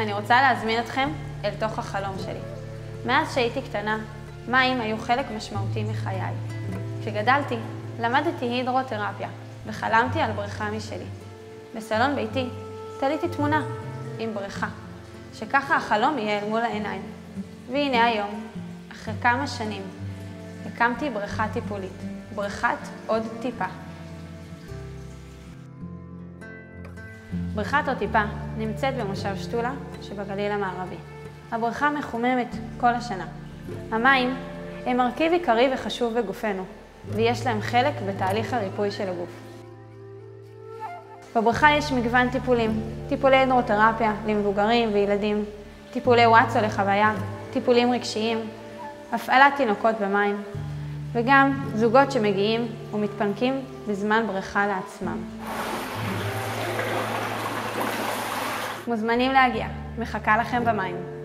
אני רוצה להזמין אתכם אל תוך החלום שלי. מאז שהייתי קטנה, מים היו חלק משמעותי מחיי. כשגדלתי, למדתי הידרותרפיה וחלמתי על בריכה משלי. בסלון ביתי תליתי תמונה עם בריכה, שככה החלום יהיה אל מול העיניים. והנה היום, אחרי כמה שנים, הקמתי בריכה טיפולית, בריכת עוד טיפה. בריכת עוד טיפה נמצאת במושב שטולה שבגליל המערבי. הבריכה מחוממת כל השנה. המים הם מרכיב עיקרי וחשוב בגופנו, ויש להם חלק בתהליך הריפוי של הגוף. בבריכה יש מגוון טיפולים, טיפולי הידרותרפיה למבוגרים וילדים, טיפולי וואטסו לחוויה, טיפולים רגשיים, הפעלת תינוקות במים, וגם זוגות שמגיעים ומתפנקים בזמן בריכה לעצמם. מוזמנים להגיע, מחכה לכם במים.